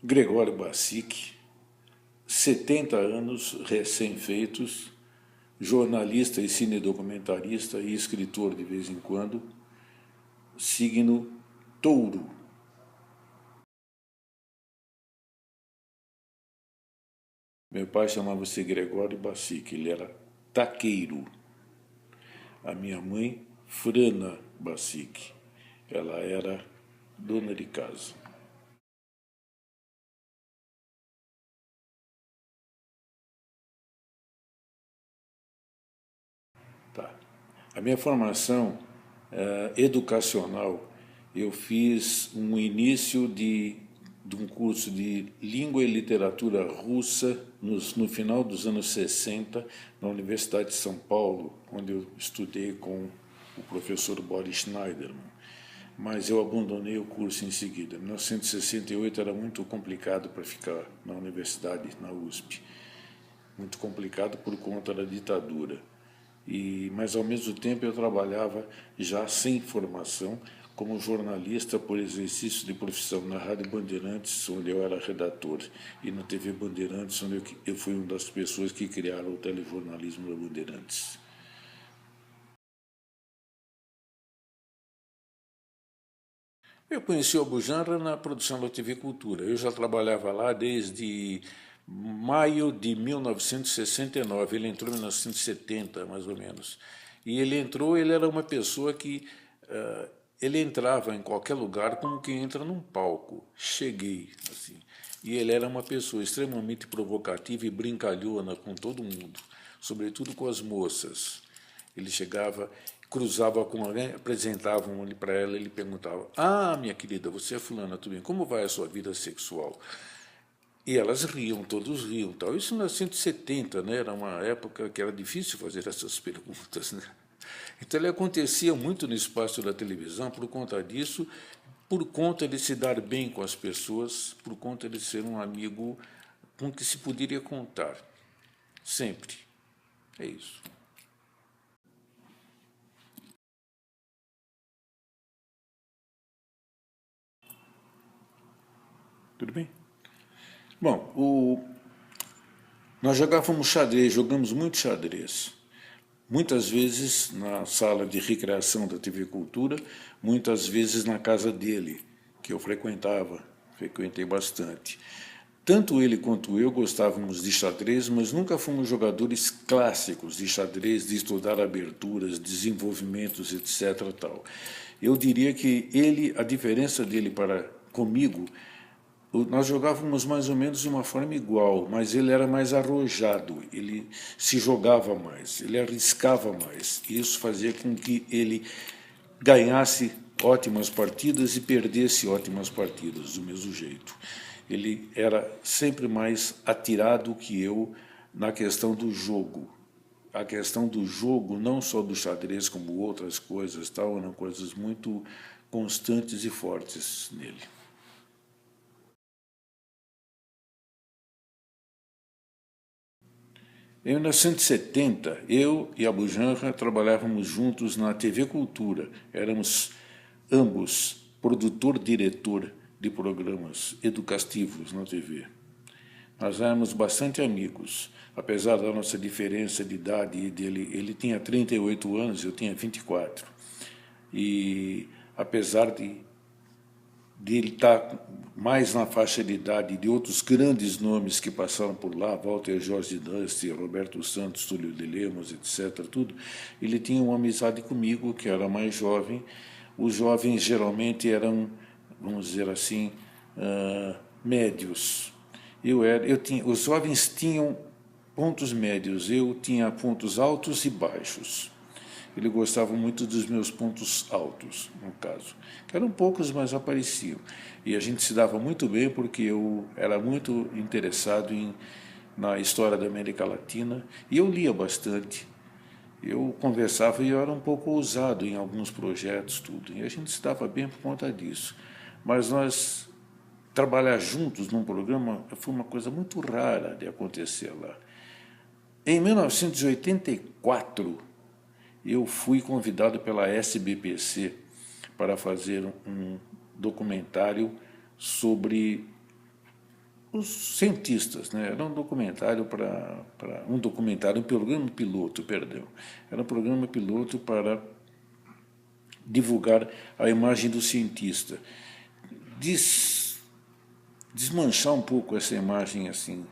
Gregório Bacic, 70 anos recém-feitos, jornalista e cinedocumentarista e escritor de vez em quando, signo Touro. Meu pai chamava-se Gregório Bacic, ele era taqueiro. A minha mãe, Frana Bacic, ela era dona de casa. Tá. A minha formação educacional, eu fiz um início de um curso de língua e literatura russa no final dos anos 60, na Universidade de São Paulo, onde eu estudei com o professor Boris Schneiderman. Mas eu abandonei o curso em seguida. Em 1968 era muito complicado para ficar na universidade, na USP. Muito complicado por conta da ditadura. Mas, ao mesmo tempo, eu trabalhava já sem formação como jornalista por exercício de profissão na Rádio Bandeirantes, onde eu era redator, e na TV Bandeirantes, onde eu fui uma das pessoas que criaram o telejornalismo da Bandeirantes. Eu conheci o Abujanra na produção da TV Cultura. Eu já trabalhava lá desde maio de 1969. Ele entrou em 1970, mais ou menos. E ele era uma pessoa que ele entrava em qualquer lugar como quem entra num palco. Cheguei, assim. E ele era uma pessoa extremamente provocativa e brincalhona com todo mundo, sobretudo com as moças. Ele chegava, cruzava com alguém, apresentavam ele para ela, ele perguntava: "Ah, minha querida, você é fulana, tudo bem? Como vai a sua vida sexual?" E elas riam, todos riam. Tal. Isso em 1970, né? Era uma época que era difícil fazer essas perguntas. Né? Então ele acontecia muito no espaço da televisão por conta disso, por conta de se dar bem com as pessoas, por conta de ser um amigo com que se poderia contar. Sempre. É isso. Tudo bem? Bom, nós jogávamos xadrez, jogamos muito xadrez. Muitas vezes na sala de recreação da TV Cultura, muitas vezes na casa dele, que eu frequentei bastante. Tanto ele quanto eu gostávamos de xadrez, mas nunca fomos jogadores clássicos de xadrez, de estudar aberturas, desenvolvimentos, etc. Tal. Eu diria que a diferença dele para comigo, nós jogávamos mais ou menos de uma forma igual, mas ele era mais arrojado, ele se jogava mais, ele arriscava mais. Isso fazia com que ele ganhasse ótimas partidas e perdesse ótimas partidas, do mesmo jeito. Ele era sempre mais atirado que eu na questão do jogo. A questão do jogo, não só do xadrez, como outras coisas, tal, eram coisas muito constantes e fortes nele. Em 1970, eu e Abu Janra trabalhávamos juntos na TV Cultura. Éramos ambos produtor-diretor de programas educativos na TV. Nós éramos bastante amigos, apesar da nossa diferença de idade dele. Ele tinha 38 anos, eu tinha 24. E apesar de ele estar mais na faixa de idade de outros grandes nomes que passaram por lá, Walter Jorge Dusty, Roberto Santos, Túlio de Lemos, etc., tudo, ele tinha uma amizade comigo, que era mais jovem. Os jovens geralmente eram, vamos dizer assim, médios. Os jovens tinham pontos médios, eu tinha pontos altos e baixos. Ele gostava muito dos meus pontos altos, no caso, que eram poucos, mas apareciam. E a gente se dava muito bem porque eu era muito interessado na história da América Latina e eu lia bastante. Eu conversava e eu era um pouco ousado em alguns projetos, tudo. E a gente se dava bem por conta disso. Mas nós trabalhar juntos num programa foi uma coisa muito rara de acontecer lá. Em 1984, eu fui convidado pela SBPC para fazer um documentário sobre os cientistas, né? Era um documentário um programa piloto, perdão. Era um programa piloto para divulgar a imagem do cientista. Desmanchar um pouco essa imagem assim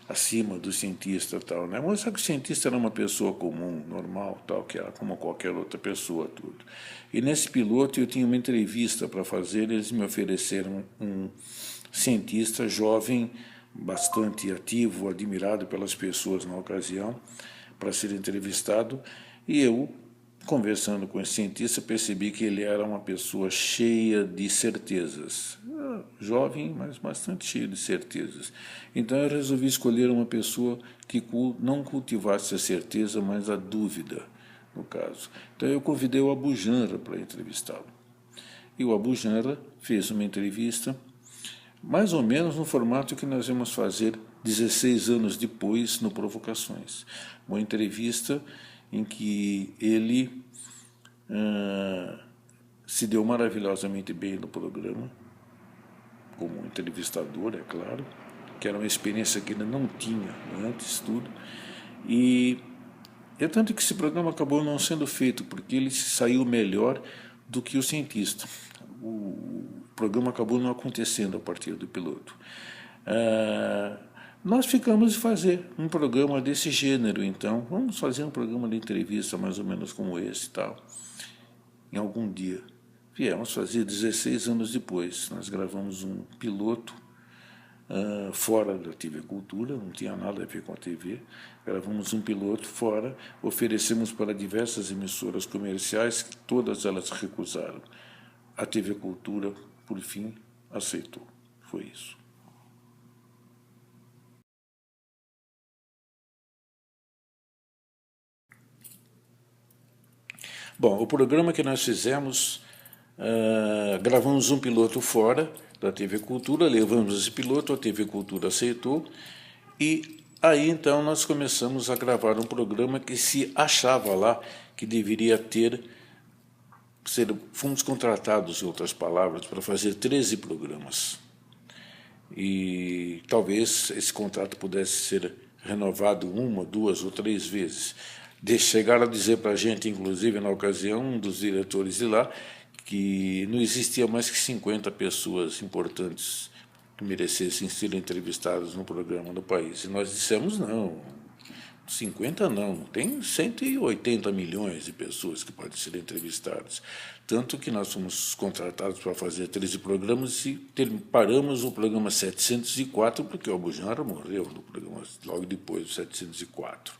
acima do cientista tal, né? Mostrar que o cientista era uma pessoa comum, normal, tal, que era como qualquer outra pessoa, tudo. E nesse piloto eu tinha uma entrevista para fazer, eles me ofereceram um cientista jovem, bastante ativo, admirado pelas pessoas na ocasião, para ser entrevistado, e eu, conversando com esse cientista, percebi que ele era uma pessoa cheia de certezas. Jovem, mas bastante cheio de certezas. Então eu resolvi escolher uma pessoa que não cultivasse a certeza, mas a dúvida, no caso. Então eu convidei o Abu Janra para entrevistá-lo. E o Abu Janra fez uma entrevista, mais ou menos no formato que nós vamos fazer 16 anos depois no Provocações. Uma entrevista em que ele se deu maravilhosamente bem no programa, como entrevistador, é claro, que era uma experiência que ele não tinha antes, tudo. E é tanto que esse programa acabou não sendo feito, porque ele saiu melhor do que o cientista. O programa acabou não acontecendo a partir do piloto. Nós ficamos de fazer um programa desse gênero, então. Vamos fazer um programa de entrevista mais ou menos como esse e tal, em algum dia. Viemos fazer 16 anos depois. Nós gravamos um piloto fora da TV Cultura, não tinha nada a ver com a TV. Gravamos um piloto fora, oferecemos para diversas emissoras comerciais, que todas elas recusaram. A TV Cultura, por fim, aceitou. Foi isso. Bom, o programa que nós fizemos, gravamos um piloto fora da TV Cultura, levamos esse piloto, a TV Cultura aceitou, e aí então nós começamos a gravar um programa que se achava lá que deveria fomos contratados, em outras palavras, para fazer 13 programas. E talvez esse contrato pudesse ser renovado 1, 2 ou 3 vezes. Chegaram a dizer para a gente, inclusive, na ocasião, um dos diretores de lá, que não existia mais que 50 pessoas importantes que merecessem ser entrevistadas no programa no país. E nós dissemos, não, 50 não, tem 180 milhões de pessoas que podem ser entrevistadas. Tanto que nós fomos contratados para fazer 13 programas e paramos o programa 704, porque o Abu Janra morreu no programa logo depois do 704.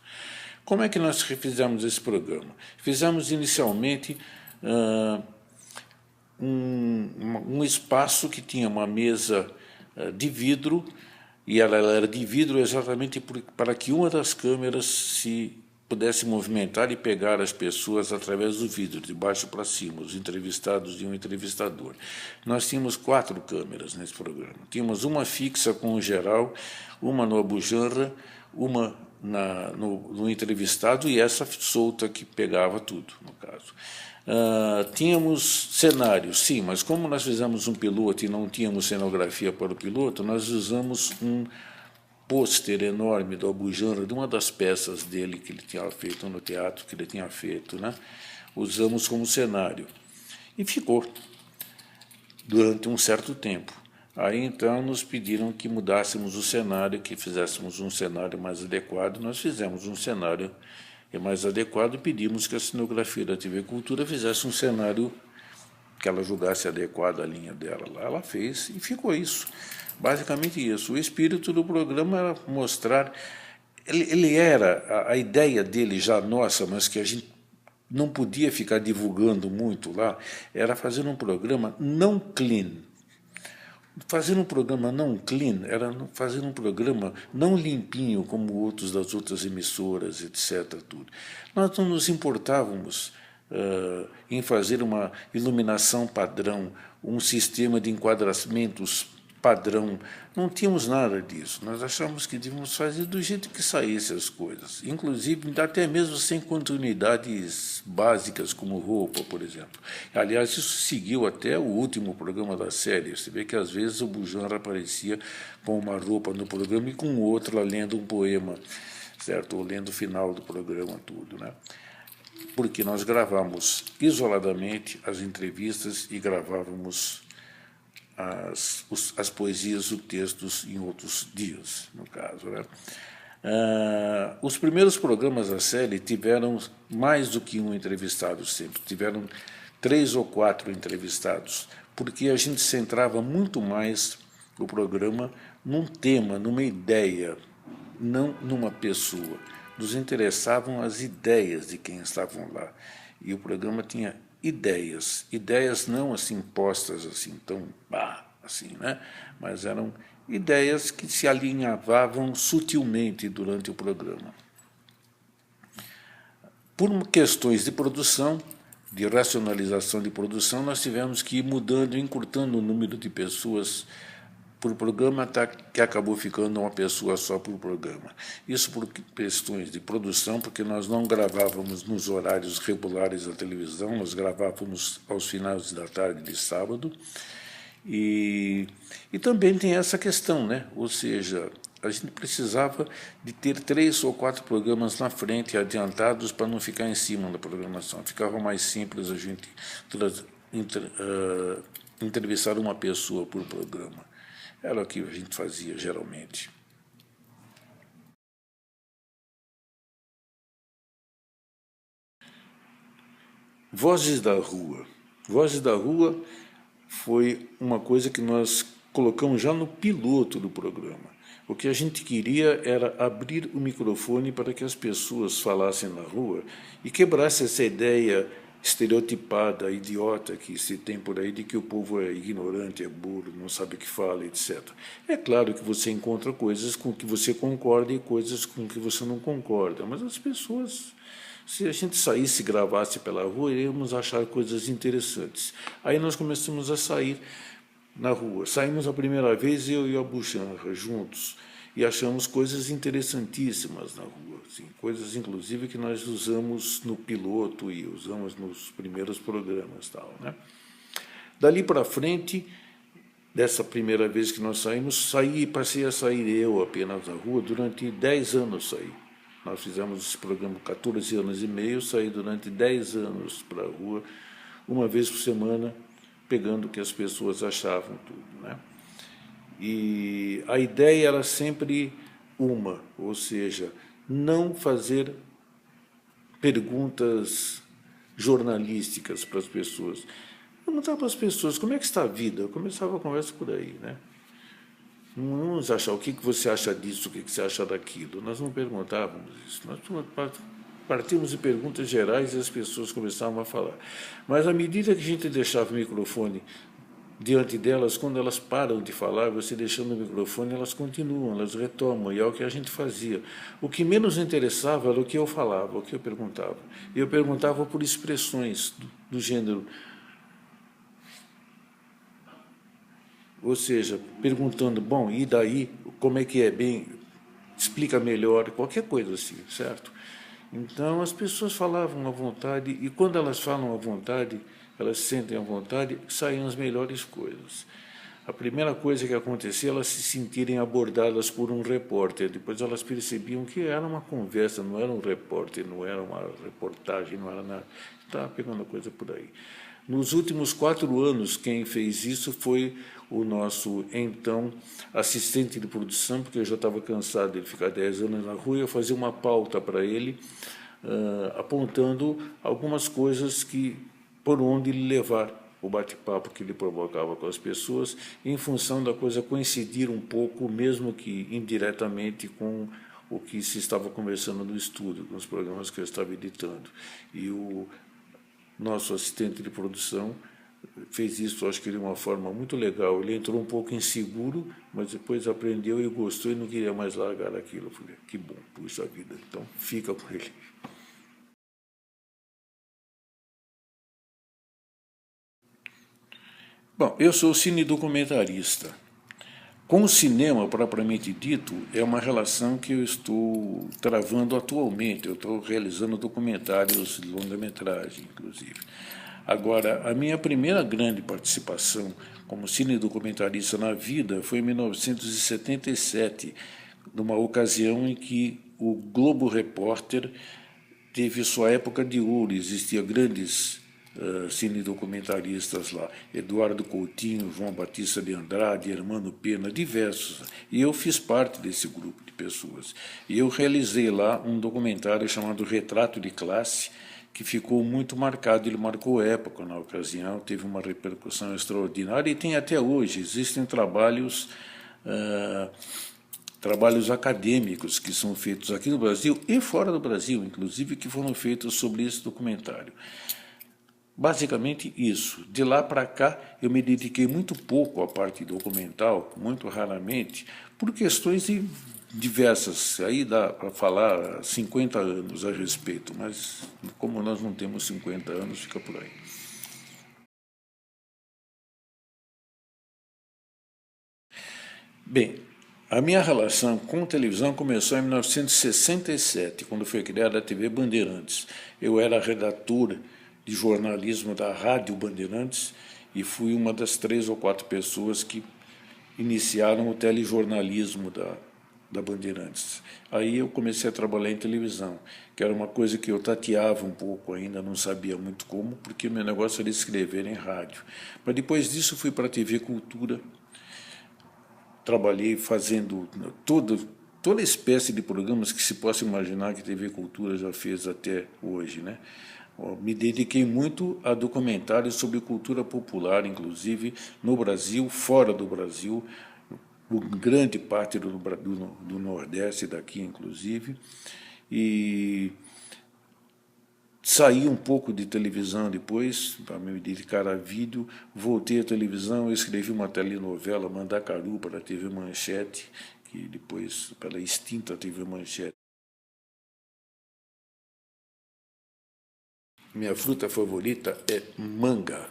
Como é que nós refizemos esse programa? Fizemos inicialmente um espaço que tinha uma mesa de vidro, e ela era de vidro exatamente para que uma das câmeras se pudesse movimentar e pegar as pessoas através do vidro, de baixo para cima, os entrevistados e um entrevistador. Nós tínhamos 4 câmeras nesse programa. Tínhamos uma fixa com o geral, uma no Abu Janra, uma no entrevistado e essa solta que pegava tudo, no caso. Tínhamos cenários, sim, mas como nós fizemos um piloto e não tínhamos cenografia para o piloto, nós usamos um pôster enorme do Abu Janra, de uma das peças dele que ele tinha feito no teatro, que ele tinha feito, né? Usamos como cenário. E ficou durante um certo tempo. Aí, então, nos pediram que mudássemos o cenário, que fizéssemos um cenário mais adequado. Nós fizemos um cenário mais adequado e pedimos que a cenografia da TV Cultura fizesse um cenário que ela julgasse adequado à linha dela. Ela fez e ficou isso. Basicamente isso. O espírito do programa era mostrar... Ele era a ideia dele já nossa, mas que a gente não podia ficar divulgando muito lá, era fazer um programa não clean. Fazer um programa não clean era fazer um programa não limpinho como outros das outras emissoras, etc. Tudo. Nós não nos importávamos em fazer uma iluminação padrão, um sistema de enquadramentos padrão, não tínhamos nada disso. Nós achávamos que devíamos fazer do jeito que saísse as coisas, inclusive até mesmo sem continuidades básicas como roupa, por exemplo. Aliás, isso seguiu até o último programa da série. Você vê que às vezes o Bujanra aparecia com uma roupa no programa e com outra lendo um poema, certo? Ou lendo o final do programa, tudo, né? Porque nós gravávamos isoladamente as entrevistas e gravávamos as poesias, os textos em outros dias, no caso, né? Os primeiros programas da série tiveram mais do que um entrevistado sempre, tiveram 3 ou 4 entrevistados, porque a gente centrava muito mais o programa num tema, numa ideia, não numa pessoa. Nos interessavam as ideias de quem estavam lá. E o programa tinha ideias não assim postas assim tão assim, né? Mas eram ideias que se alinhavavam sutilmente durante o programa. Por questões de produção, de racionalização de produção, nós tivemos que ir mudando, encurtando o número de pessoas por programa, até que acabou ficando uma pessoa só por programa. Isso por questões de produção, porque nós não gravávamos nos horários regulares da televisão, nós gravávamos aos finais da tarde de sábado. E também tem essa questão, né? Ou seja, a gente precisava de ter 3 ou 4 programas na frente, adiantados, para não ficar em cima da programação. Ficava mais simples a gente entrevistar uma pessoa por programa. Era o que a gente fazia, geralmente. Vozes da Rua. Vozes da Rua foi uma coisa que nós colocamos já no piloto do programa. O que a gente queria era abrir o microfone para que as pessoas falassem na rua e quebrasse essa ideia estereotipada, idiota que se tem por aí de que o povo é ignorante, é burro, não sabe o que fala, etc. É claro que você encontra coisas com que você concorda e coisas com que você não concorda, mas as pessoas, se a gente saísse e gravasse pela rua, iríamos achar coisas interessantes. Aí nós começamos a sair na rua. Saímos a primeira vez, eu e a Bujanra, juntos, e achamos coisas interessantíssimas na rua, assim, coisas, inclusive, que nós usamos no piloto e usamos nos primeiros programas. Tal, né? Dali para frente, dessa primeira vez que nós saímos, passei a sair eu apenas na rua, durante 10 anos saí. Nós fizemos esse programa 14 anos e meio, saí durante 10 anos para a rua, uma vez por semana, pegando o que as pessoas achavam, tudo, né? E a ideia era sempre uma, ou seja, não fazer perguntas jornalísticas para as pessoas. Perguntar para as pessoas como é que está a vida. Eu começava a conversa por aí, né? Não vamos achar o que você acha disso, o que você acha daquilo. Nós não perguntávamos isso. Nós partimos de perguntas gerais e as pessoas começavam a falar. Mas à medida que a gente deixava o microfone diante delas, quando elas param de falar, você deixando o microfone, elas continuam, elas retomam, e é o que a gente fazia. O que menos interessava era o que eu falava, o que eu perguntava. Eu perguntava por expressões do gênero, ou seja, perguntando, bom, e daí, como é que é, bem, explica melhor, qualquer coisa assim, certo? Então, as pessoas falavam à vontade, e quando elas falam à vontade, elas se sentem à vontade, saem as melhores coisas. A primeira coisa que acontecia, elas se sentirem abordadas por um repórter. Depois elas percebiam que era uma conversa, não era um repórter, não era uma reportagem, não era nada. Estava pegando a coisa por aí. Nos últimos 4 anos, quem fez isso foi o nosso, então, assistente de produção, porque eu já estava cansado de ficar 10 anos na rua, eu fazia uma pauta para ele, apontando algumas coisas que, por onde ele levar o bate-papo que ele provocava com as pessoas, em função da coisa coincidir um pouco, mesmo que indiretamente, com o que se estava conversando no estúdio, com os programas que eu estava editando. E o nosso assistente de produção fez isso, acho que de uma forma muito legal. Ele entrou um pouco inseguro, mas depois aprendeu e gostou e não queria mais largar aquilo. Eu falei, que bom, puxa vida, então fica com ele. Bom, eu sou cinedocumentarista. Com o cinema, propriamente dito, é uma relação que eu estou travando atualmente. Eu estou realizando documentários de longa-metragem, inclusive. Agora, a minha primeira grande participação como cinedocumentarista na vida foi em 1977, numa ocasião em que o Globo Repórter teve sua época de ouro. Existia grandes cinedocumentaristas lá, Eduardo Coutinho, João Batista de Andrade, Hermano Pena, diversos. E eu fiz parte desse grupo de pessoas. E eu realizei lá um documentário chamado Retrato de Classe, que ficou muito marcado, ele marcou época na ocasião, teve uma repercussão extraordinária e tem até hoje. Existem trabalhos acadêmicos que são feitos aqui no Brasil e fora do Brasil, inclusive, que foram feitos sobre esse documentário. Basicamente isso. De lá para cá, eu me dediquei muito pouco à parte documental, muito raramente, por questões diversas. Aí dá para falar 50 anos a respeito, mas como nós não temos 50 anos, fica por aí. Bem, a minha relação com televisão começou em 1967, quando foi criada a TV Bandeirantes. Eu era redator de jornalismo da Rádio Bandeirantes e fui uma das 3 ou 4 pessoas que iniciaram o telejornalismo da Bandeirantes. Aí eu comecei a trabalhar em televisão, que era uma coisa que eu tateava um pouco ainda, não sabia muito como, porque meu negócio era escrever em rádio. Mas depois disso fui para a TV Cultura, trabalhei fazendo toda espécie de programas que se possa imaginar que a TV Cultura já fez até hoje, né? Me dediquei muito a documentários sobre cultura popular, inclusive no Brasil, fora do Brasil, grande parte do Nordeste daqui, inclusive, e saí um pouco de televisão depois, para me dedicar a vídeo, voltei à televisão, escrevi uma telenovela, Mandacaru, para a TV Manchete, que depois, pela extinta TV Manchete. Minha fruta favorita é manga.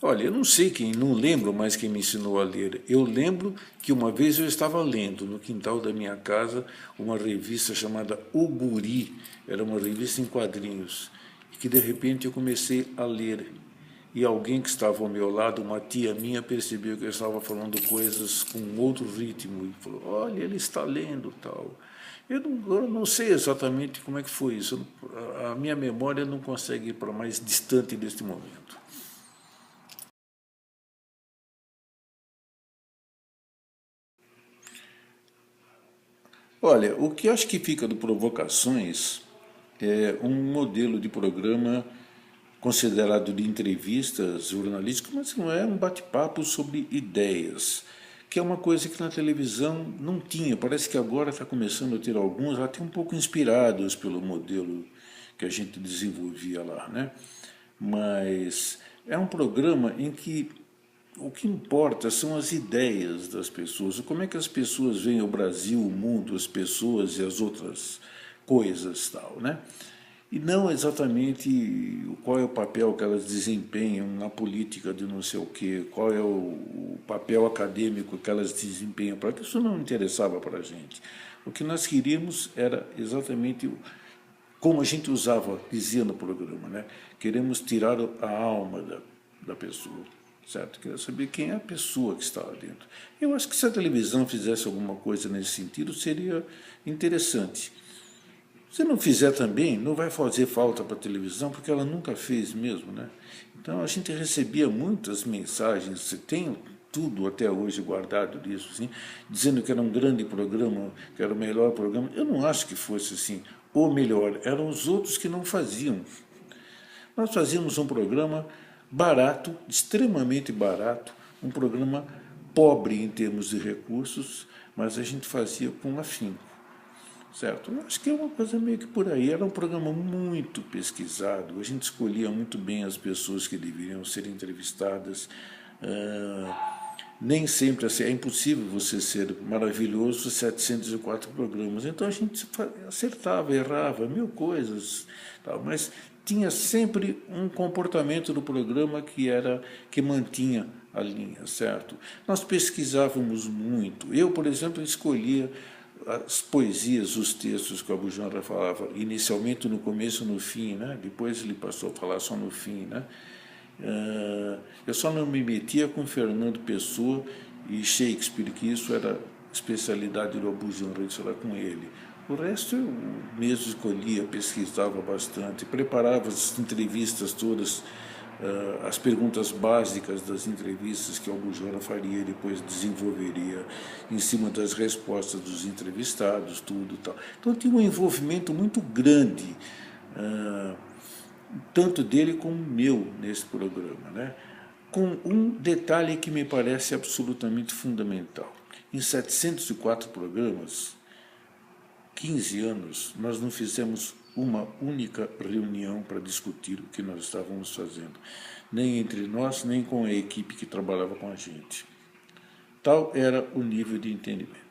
Olha, eu não sei quem, não lembro mais quem me ensinou a ler. Eu lembro que uma vez eu estava lendo no quintal da minha casa uma revista chamada O Guri, era uma revista em quadrinhos, e que de repente eu comecei a ler. E alguém que estava ao meu lado, uma tia minha, percebeu que eu estava falando coisas com outro ritmo e falou: Olha, ele está lendo tal. Eu não sei exatamente como é que foi isso. A minha memória não consegue ir para mais distante deste momento. Olha, o que acho que fica do Provocações é um modelo de programa considerado de entrevistas jornalísticas, mas não é um bate-papo sobre ideias, que é uma coisa que na televisão não tinha. Parece que agora está começando a ter alguns, até um pouco inspirados pelo modelo que a gente desenvolvia lá, né? Mas é um programa em que o que importa são as ideias das pessoas, como é que as pessoas veem o Brasil, o mundo, as pessoas e as outras coisas, tal, né? E não exatamente qual é o papel que elas desempenham na política de não sei o quê, qual é o papel acadêmico que elas desempenham, para isso não interessava para a gente. O que nós queríamos era exatamente como a gente usava, dizia no programa, né? Queremos tirar a alma da pessoa, certo? Queria saber quem é a pessoa que está lá dentro. Eu acho que se a televisão fizesse alguma coisa nesse sentido, seria interessante. Se não fizer também, não vai fazer falta para a televisão, porque ela nunca fez mesmo, né? Então a gente recebia muitas mensagens, você tem tudo até hoje guardado disso, assim, dizendo que era um grande programa, que era o melhor programa. Eu não acho que fosse assim, o melhor, eram os outros que não faziam. Nós fazíamos um programa barato, extremamente barato, um programa pobre em termos de recursos, mas a gente fazia com afinco. Certo? Eu acho que é uma coisa meio que por aí. Era um programa muito pesquisado, a gente escolhia muito bem as pessoas que deveriam ser entrevistadas. Nem sempre assim, é impossível você ser maravilhoso 704 programas. Então a gente acertava, errava, mil coisas, tal, mas tinha sempre um comportamento do programa que mantinha a linha, certo? Nós pesquisávamos muito. Eu, por exemplo, escolhia as poesias, os textos que o Abu Janra falava, inicialmente no começo e no fim, né? Depois ele passou a falar só no fim, né? Eu só não me metia com Fernando Pessoa e Shakespeare, que isso era especialidade do Abu Janra, isso era com ele. O resto eu mesmo escolhia, pesquisava bastante, preparava as entrevistas todas, as perguntas básicas das entrevistas que o Abu Janra faria e depois desenvolveria em cima das respostas dos entrevistados, tudo tal. Então tinha um envolvimento muito grande, tanto dele como meu nesse programa, né? Com um detalhe que me parece absolutamente fundamental. Em 704 programas, 15 anos, nós não fizemos uma única reunião para discutir o que nós estávamos fazendo, nem entre nós, nem com a equipe que trabalhava com a gente. Tal era o nível de entendimento.